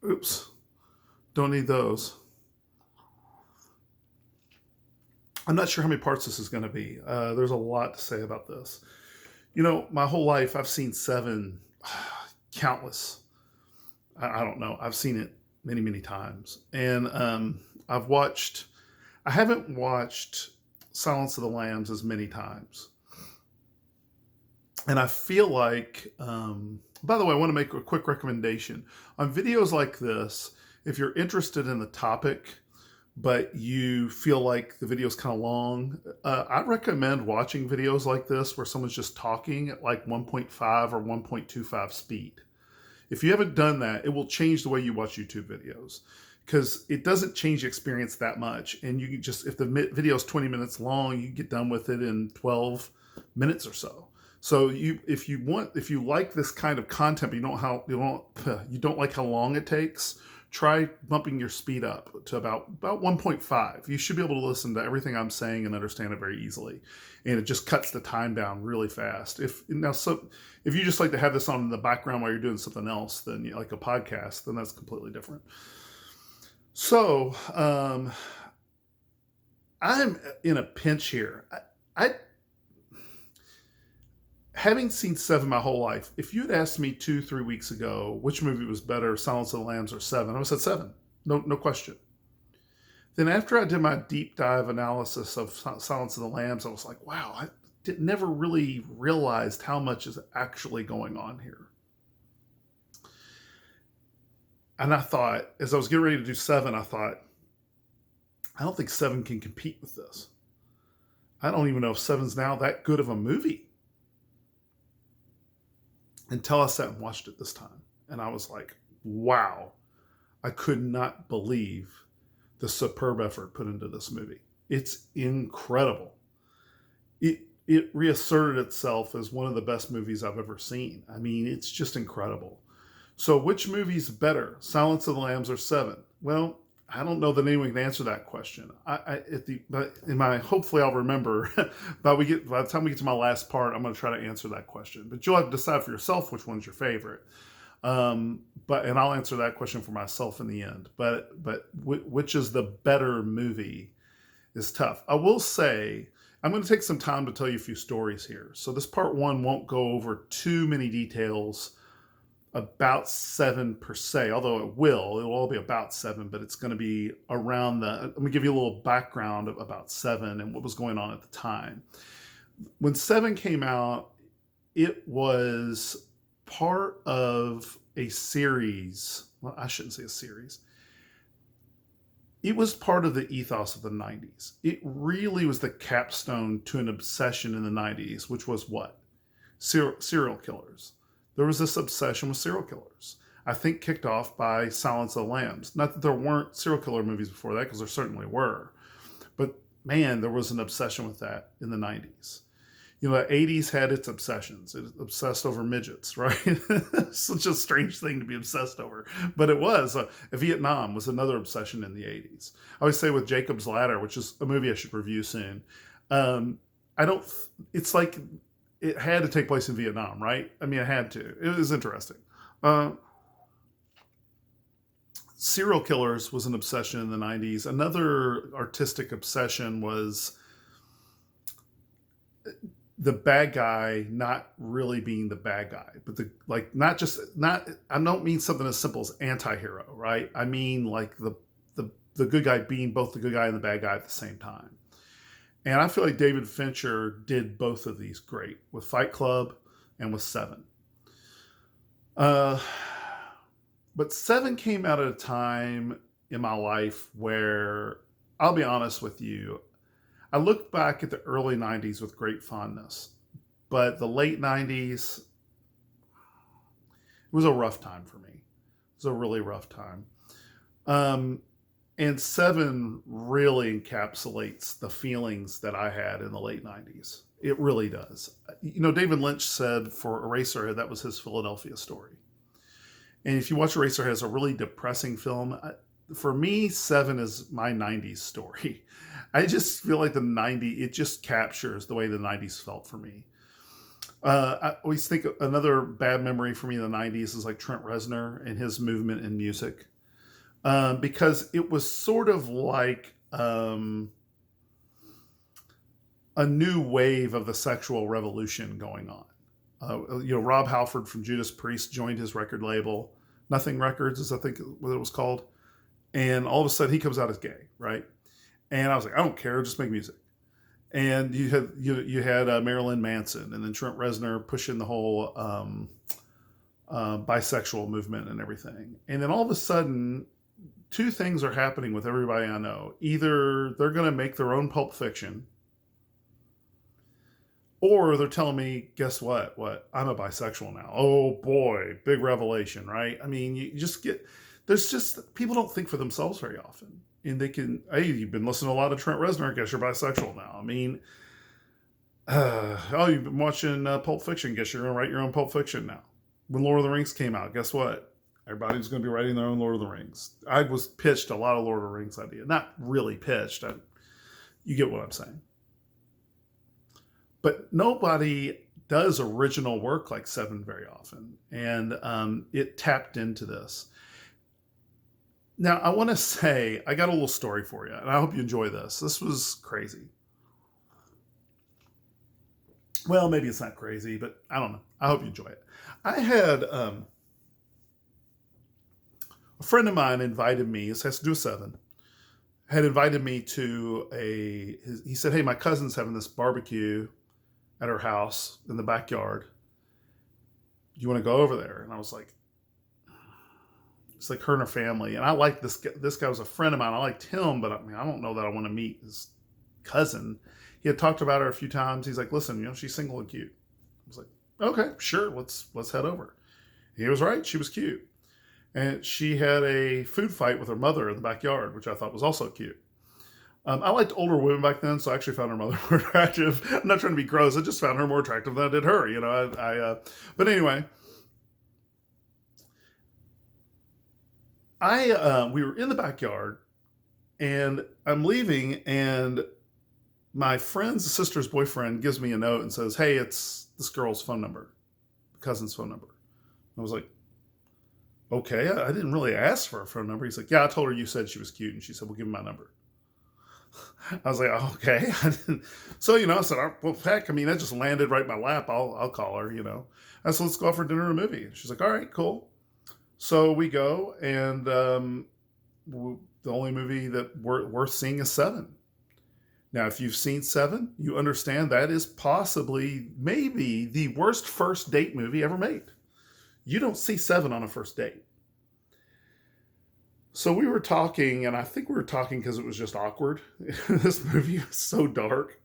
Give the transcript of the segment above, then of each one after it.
Oops. Don't need those. I'm not sure how many parts this is going to be. There's a lot to say about this. My whole life I've seen Seven countless. I don't know. I've seen it many, many times. And I've watched, I haven't watched Silence of the Lambs as many times. And I feel like, by the way, I want to make a quick recommendation. On videos like this, if you're interested in the topic, but you feel like the video is kind of long, I recommend watching videos like this where someone's just talking at like 1.5 or 1.25 speed. If you haven't done that, it will change the way you watch YouTube videos because it doesn't change the experience that much. And you can just, if the video is 20 minutes long, you get done with it in 12 minutes or so. So if you like this kind of content, but you don't like how long it takes, try bumping your speed up to about 1.5. You should be able to listen to everything I'm saying and understand it very easily. And it just cuts the time down really fast. If you just like to have this on in the background while you're doing something else, then like a podcast, then that's completely different. So I'm in a pinch here. I having seen Seven my whole life, if you had asked me 2-3 weeks ago which movie was better, Silence of the Lambs or Seven, I would have said Seven. No question. Then after I did my deep dive analysis of Silence of the Lambs, I was like, wow, I never really realized how much is actually going on here. And I thought, as I was getting ready to do Seven, I thought, I don't think Seven can compete with this. I don't even know if Seven's now that good of a movie. Until I sat and watched it this time. And I was like, wow, I could not believe the superb effort put into this movie. It's incredible. It reasserted itself as one of the best movies I've ever seen. I mean, it's just incredible. So which movie's better, Silence of the Lambs or Seven? Well, I don't know that anyone can answer that question. Hopefully I'll remember. By the time we get to my last part, I'm going to try to answer that question. But you'll have to decide for yourself which one's your favorite. And I'll answer that question for myself in the end. But which is the better movie is tough. I will say I'm going to take some time to tell you a few stories here. So this part one won't go over too many details about Seven per se, although it'll all be about Seven, but it's going to be around let me give you a little background about Seven and what was going on at the time. When Seven came out, it was part of a series. Well, I shouldn't say a series. It was part of the ethos of the 90s. It really was the capstone to an obsession in the 90s, which was what? Serial killers. There was this obsession with serial killers. I think kicked off by Silence of the Lambs. Not that there weren't serial killer movies before that, because there certainly were. But man, there was an obsession with that in the 90s. The 80s had its obsessions. It obsessed over midgets, right? Such a strange thing to be obsessed over. But it was. Vietnam was another obsession in the 80s. I always say with Jacob's Ladder, which is a movie I should review soon, it's like it had to take place in Vietnam, right? I mean, it had to. It was interesting. Serial killers was an obsession in the 90s. Another artistic obsession was the bad guy not really being the bad guy, but I don't mean something as simple as anti-hero, right? I mean like the good guy being both the good guy and the bad guy at the same time. And I feel like David Fincher did both of these great with Fight Club and with Seven. But Seven came out at a time in my life where, I'll be honest with you, I look back at the early 90s with great fondness. But the late 90s, it was a rough time for me. It was a really rough time. And Seven really encapsulates the feelings that I had in the late 90s. It really does. David Lynch said for Eraserhead, that was his Philadelphia story. And if you watch Eraserhead, it's a really depressing film. For me, Seven is my 90s story. I just feel like it just captures the way the 90s felt for me. I always think another bad memory for me in the 90s is like Trent Reznor and his movement in music. because it was sort of like a new wave of the sexual revolution going on. Rob Halford from Judas Priest joined his record label, Nothing Records, is I think what it was called, and all of a sudden he comes out as gay, right? And I was like, I don't care, just make music. And you had Marilyn Manson, and then Trent Reznor pushing the whole bisexual movement and everything. And then all of a sudden, two things are happening with everybody I know. Either they're going to make their own Pulp Fiction, or they're telling me, guess what? What? I'm a bisexual now. Oh boy, big revelation, right? I mean, you just get, there's just, people don't think for themselves very often. And they can, hey, you've been listening to a lot of Trent Reznor, I guess you're bisexual now. I mean, oh, you've been watching Pulp Fiction, guess you're going to write your own Pulp Fiction now. When Lord of the Rings came out, guess what? Everybody's going to be writing their own Lord of the Rings. I was pitched a lot of Lord of the Rings ideas. Not really pitched. You get what I'm saying. But nobody does original work like Se7en very often. And it tapped into this. Now, I want to say, I got a little story for you, and I hope you enjoy this. This was crazy. Well, maybe it's not crazy, but I don't know. I hope you enjoy it. I had a friend of mine invited me, this has to do with Se7en, had invited me to he said, hey, my cousin's having this barbecue at her house in the backyard. Do you want to go over there? And I was like, it's like her and her family. And I liked this guy. This guy was a friend of mine. I liked him, but I don't know that I want to meet his cousin. He had talked about her a few times. He's like, listen, she's single and cute. I was like, okay, sure. Let's head over. He was right. She was cute. And she had a food fight with her mother in the backyard, which I thought was also cute. I liked older women back then, so I actually found her mother more attractive. I'm not trying to be gross. I just found her more attractive than I did her. But anyway, we were in the backyard, and I'm leaving, and my friend's sister's boyfriend gives me a note and says, hey, it's this girl's phone number, cousin's phone number. I was like, okay, I didn't really ask for her phone number. He's like, yeah, I told her you said she was cute, and she said, well, give me my number. I was like, oh, okay. So, I said, well, heck, that just landed right in my lap. I'll call her, I said, let's go out for dinner and a movie. She's like, all right, cool. So we go, and the only movie that worth seeing is Se7en. Now, if you've seen Se7en, you understand that is possibly, maybe, the worst first date movie ever made. You don't see Se7en on a first date. So we were talking, and I think we were talking because it was just awkward. This movie was so dark.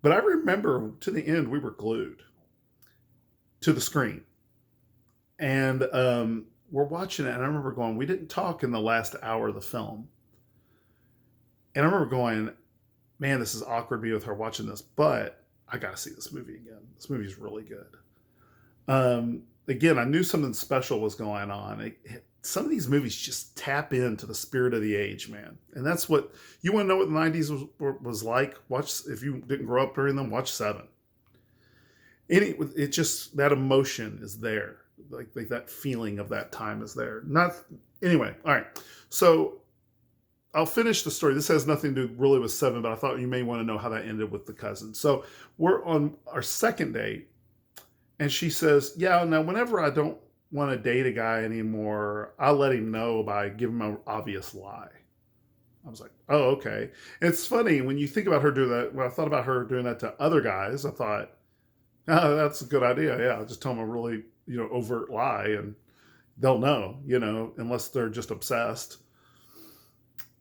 But I remember, to the end, we were glued to the screen. And we're watching it, and I remember going, we didn't talk in the last hour of the film. And I remember going, man, this is awkward to be with her watching this, but I got to see this movie again. This movie is really good. Again, I knew something special was going on. Some of these movies just tap into the spirit of the age, man. And that's what, you want to know what the 90s was like? Watch, if you didn't grow up during them, watch Se7en. It just, that emotion is there. Like that feeling of that time is there. Anyway, all right. So I'll finish the story. This has nothing to do really with Se7en, but I thought you may want to know how that ended with the cousin. So we're on our second date, and she says, yeah, now whenever I don't want to date a guy anymore, I'll let him know by giving him an obvious lie. I was like, oh, okay. And it's funny when you think about her doing that. When I thought about her doing that to other guys, I thought, oh, that's a good idea. Yeah, I'll just tell them a really, overt lie, and they'll know, unless they're just obsessed.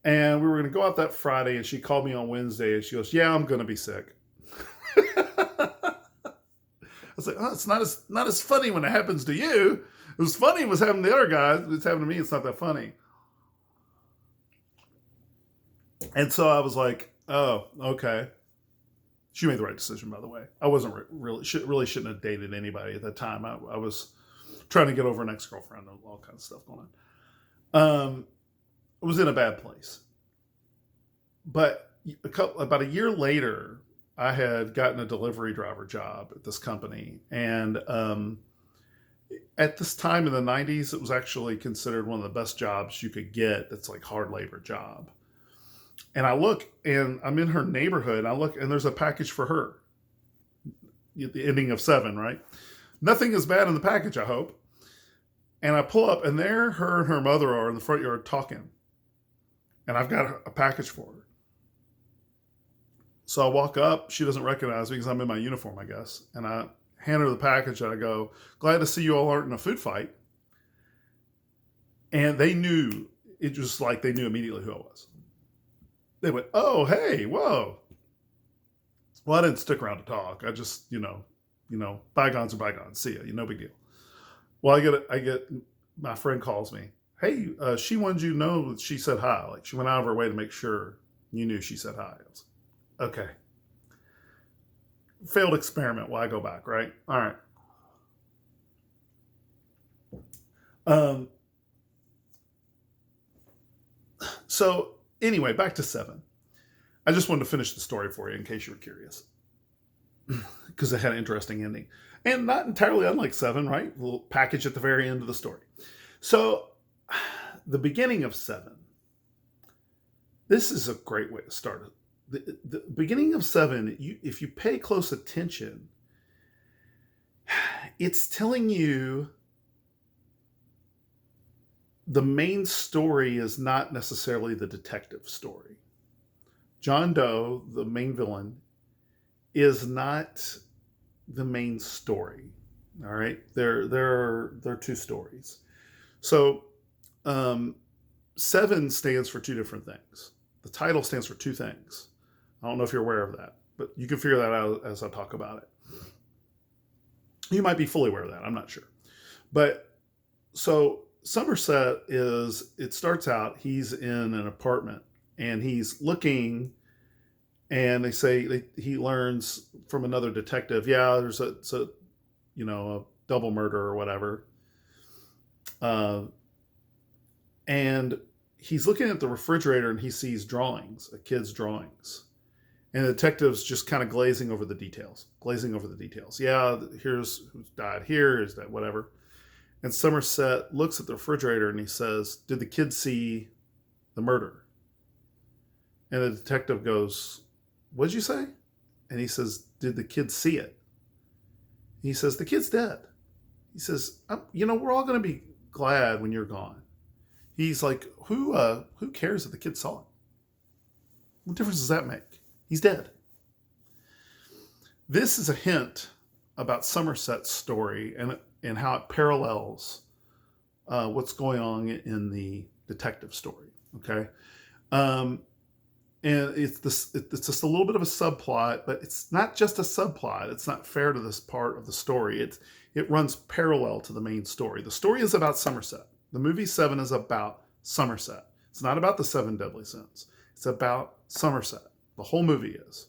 And we were going to go out that Friday, and she called me on Wednesday, and she goes, yeah, I'm going to be sick. I was like, oh, it's not as funny when it happens to you. It was funny it was happening to the other guys. It's happening to me. It's not that funny. And so I was like, oh, okay. She made the right decision, by the way. I wasn't really shouldn't have dated anybody at that time. I was trying to get over an ex-girlfriend and all kinds of stuff going on. I was in a bad place. But about a year later, I had gotten a delivery driver job at this company, and At this time in the 90s, it was actually considered one of the best jobs you could get. That's like hard labor job. And I look, and I'm in her neighborhood, and I look, and there's a package for her. The ending of Seven, right? Nothing is bad in the package, I hope. And I pull up, and there her and her mother are in the front yard talking. And I've got a package for her. So I walk up. She doesn't recognize me because I'm in my uniform, I guess. And I hand her the package, and I go, "Glad to see you all aren't in a food fight." And they knew, it was like they knew immediately who I was. They went, "Oh, hey, whoa." Well, I didn't stick around to talk. I just, bygones are bygones. See ya. No big deal. Well, I get, my friend calls me. "Hey, she wanted you to know that she said hi. Like, she went out of her way to make sure you knew she said hi." I was like, okay. Failed experiment. Why go back, right? All right. So anyway, back to Seven. I just wanted to finish the story for you in case you were curious, because it had an interesting ending. And not entirely unlike Seven, right? A little package at the very end of the story. So the beginning of Seven, this is a great way to start it. The beginning of Seven, if you pay close attention, it's telling you the main story is not necessarily the detective story. John Doe, the main villain, is not the main story. All right, there are two stories. So, Seven stands for two different things. The title stands for two things. I don't know if you're aware of that, but you can figure that out as I talk about it. You might be fully aware of that. I'm not sure. But so Somerset it starts out, he's in an apartment and he's looking, and they say he learns from another detective, yeah, there's a double murder or whatever. And he's looking at the refrigerator and he sees drawings, a kid's drawings. And the detective's just kind of glazing over the details. Yeah, here's who's died here, is that whatever. And Somerset looks at the refrigerator and he says, "Did the kid see the murder?" And the detective goes, "What'd you say?" And he says, "Did the kid see it?" He says, "The kid's dead." He says, "We're all going to be glad when you're gone." He's like, who cares if the kid saw it? What difference does that make? He's dead. This is a hint about Somerset's story and how it parallels what's going on in the detective story. Okay, and it's just a little bit of a subplot, but it's not just a subplot. It's not fair to this part of the story. It runs parallel to the main story. The story is about Somerset. The movie Seven is about Somerset. It's not about the seven deadly sins. It's about Somerset. The whole movie is.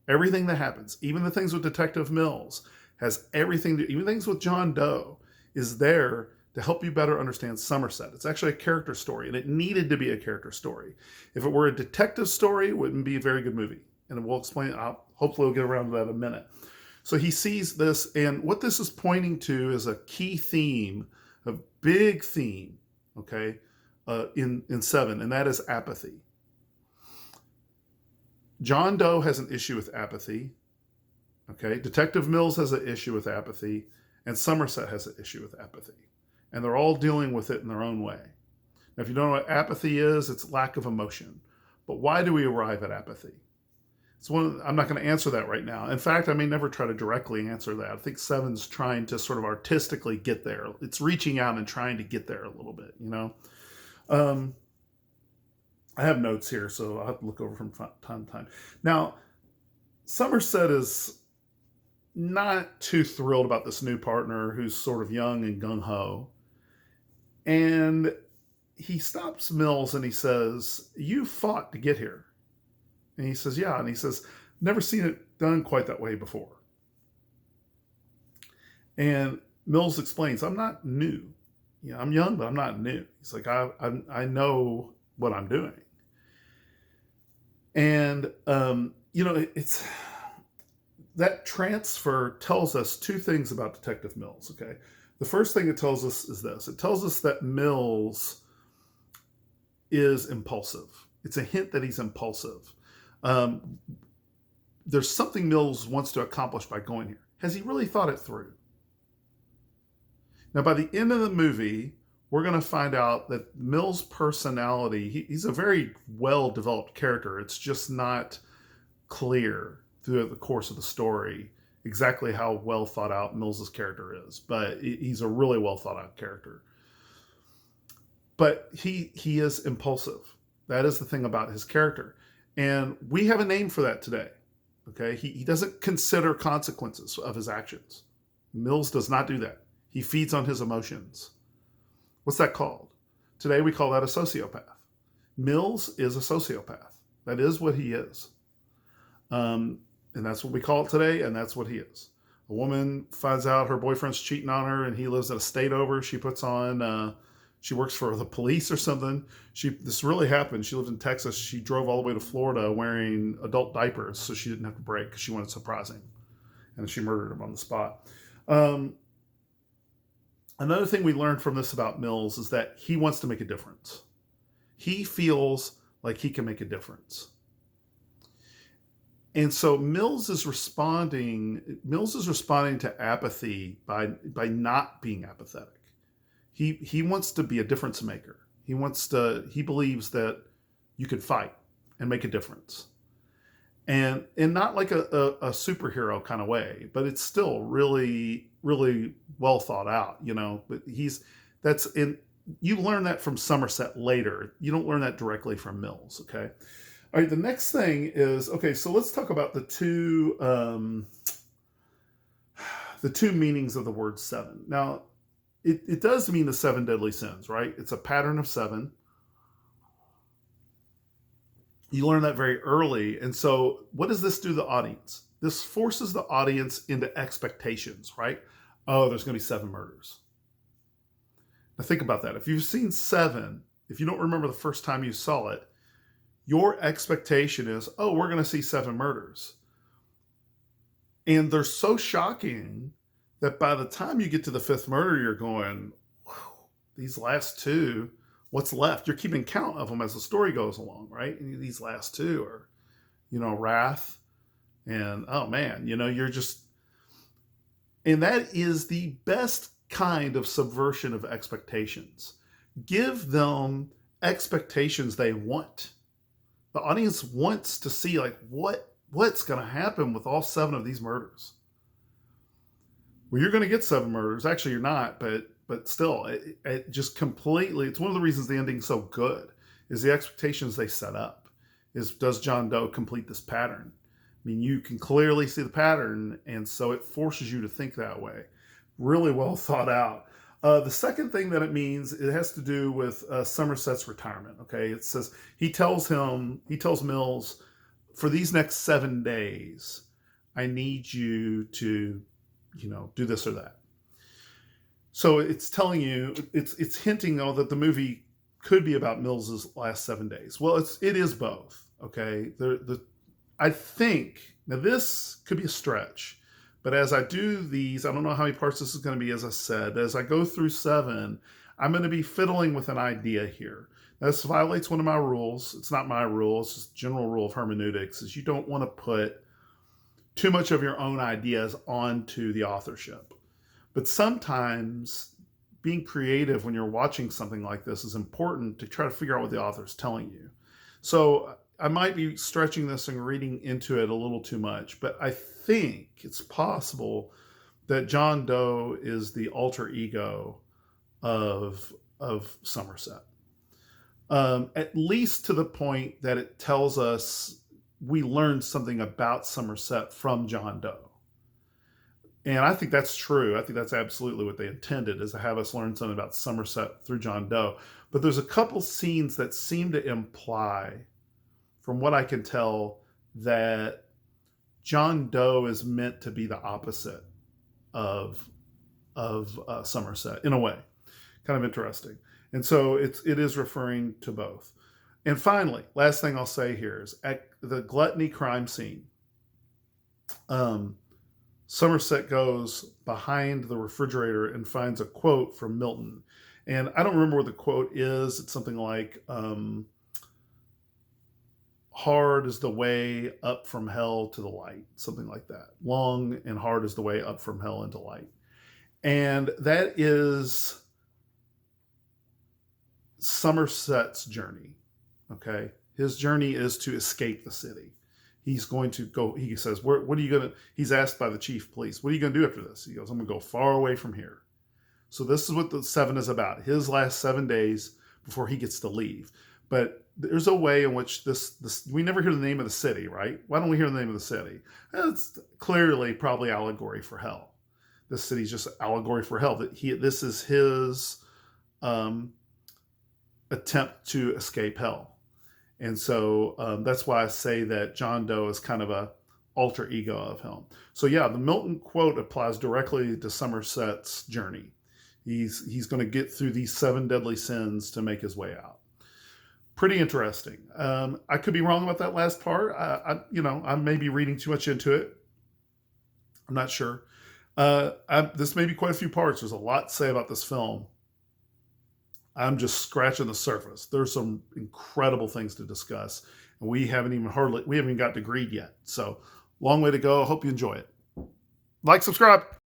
Everything that happens, even the things with Detective Mills, has everything to, even things with John Doe, is there to help you better understand Somerset. It's actually a character story, and it needed to be a character story. If it were a detective story, it wouldn't be a very good movie. And we'll explain, hopefully we'll get around to that in a minute. So he sees this, and what this is pointing to is a key theme, a big theme, okay, in Seven, and that is apathy. John Doe has an issue with apathy. Okay, Detective Mills has an issue with apathy, and Somerset has an issue with apathy. And they're all dealing with it in their own way. Now, if you don't know what apathy is, it's lack of emotion. But why do we arrive at apathy? I'm not going to answer that right now. In fact, I may never try to directly answer that. I think Seven's trying to sort of artistically get there. It's reaching out and trying to get there a little bit, I have notes here, so I'll have to look over from time to time. Now, Somerset is not too thrilled about this new partner who's sort of young and gung-ho. And he stops Mills and he says, "You fought to get here." And he says, "Yeah." And he says, "Never seen it done quite that way before." And Mills explains, "I'm not new. I'm young, but I'm not new." He's like, I know what I'm doing. And, it's that transfer tells us two things about Detective Mills. Okay. The first thing it tells us is this. It tells us that Mills is impulsive. It's a hint that he's impulsive. Um, there's something Mills wants to accomplish by going here. Has he really thought it through? Now, by the end of the movie, we're going to find out that Mills' personality, he's a very well-developed character. It's just not clear through the course of the story exactly how well thought out Mills's character is. But he's a really well thought out character. But he is impulsive. That is the thing about his character. And we have a name for that today. Okay, he doesn't consider consequences of his actions. Mills does not do that. He feeds on his emotions. What's that called? Today we call that a sociopath. Mills is a sociopath. That is what he is. And that's what we call it today, and that's what he is. A woman finds out her boyfriend's cheating on her, and he lives at a state over. She puts on, she works for the police or something. This really happened. She lived in Texas. She drove all the way to Florida wearing adult diapers so she didn't have to break because she wanted to surprise him. And she murdered him on the spot. Another thing we learned from this about Mills is that he wants to make a difference. He feels like he can make a difference. And so Mills is responding to apathy by not being apathetic. He wants to be a difference maker. He believes that you could fight and make a difference. And not like a superhero kind of way, but it's still really, really well thought out, you know. But you learn that from Somerset later. You don't learn that directly from Mills, okay? All right, the next thing is, okay, so let's talk about the two meanings of the word seven. Now, it does mean the seven deadly sins, right? It's a pattern of seven. You learn that very early. And so what does this do to the audience? This forces the audience into expectations, right? Oh, there's going to be 7 murders. Now think about that. If you've seen Seven, if you don't remember the first time you saw it, your expectation is, oh, we're going to see 7 murders. And they're so shocking that by the time you get to the 5th murder, you're going, wow, these last 2, what's left? You're keeping count of them as the story goes along, right? And these last 2 are, wrath. And, oh man, you're just, and that is the best kind of subversion of expectations. Give them expectations they want. The audience wants to see, like, what's going to happen with all 7 of these murders. Well, you're going to get 7 murders. Actually, you're not, but still, it just completely, it's one of the reasons the ending's so good, is the expectations they set up. Does John Doe complete this pattern? I mean, you can clearly see the pattern, and so it forces you to think that way. Really well thought out. The second thing that it means, it has to do with Somerset's retirement. Okay, it says he tells Mills, for these next 7 days, I need you to, do this or that. So it's telling you, it's hinting that the movie could be about Mills's last 7 days. Well, it is both. Okay, I think now this could be a stretch. But as I do these, I don't know how many parts this is going to be, as I said. As I go through 7, I'm going to be fiddling with an idea here. Now, this violates one of my rules. It's not my rule. It's just a general rule of hermeneutics, is you don't want to put too much of your own ideas onto the authorship. But sometimes being creative when you're watching something like this is important to try to figure out what the author is telling you. So I might be stretching this and reading into it a little too much, but I think it's possible that John Doe is the alter ego of Somerset. At least to the point that it tells us we learned something about Somerset from John Doe. And I think that's true. I think that's absolutely what they intended, is to have us learn something about Somerset through John Doe. But there's a couple scenes that seem to imply, from what I can tell, that John Doe is meant to be the opposite of Somerset in a way. Kind of interesting. And so it is referring to both. And finally, last thing I'll say here is at the gluttony crime scene, Somerset goes behind the refrigerator and finds a quote from Milton. And I don't remember what the quote is. It's something like, hard is the way up from hell to the light, something like that. Long and hard is the way up from hell into light. And that is Somerset's journey. Okay. His journey is to escape the city. He's going to go, he says, what are you going to, he's asked by the chief of police, what are you going to do after this? He goes, I'm going to go far away from here. So this is what the 7 is about, his last 7 days before he gets to leave. But there's a way in which this we never hear the name of the city, right? Why don't we hear the name of the city? It's clearly probably allegory for hell. This city's just allegory for hell. This is his attempt to escape hell. And so that's why I say that John Doe is kind of a alter ego of him. So yeah, the Milton quote applies directly to Somerset's journey. He's going to get through these 7 deadly sins to make his way out. Pretty interesting. I could be wrong about that last part. I may be reading too much into it. I'm not sure. This may be quite a few parts. There's a lot to say about this film. I'm just scratching the surface. There's some incredible things to discuss, and we haven't even got to Greed yet. So long way to go. I hope you enjoy it. Like, subscribe.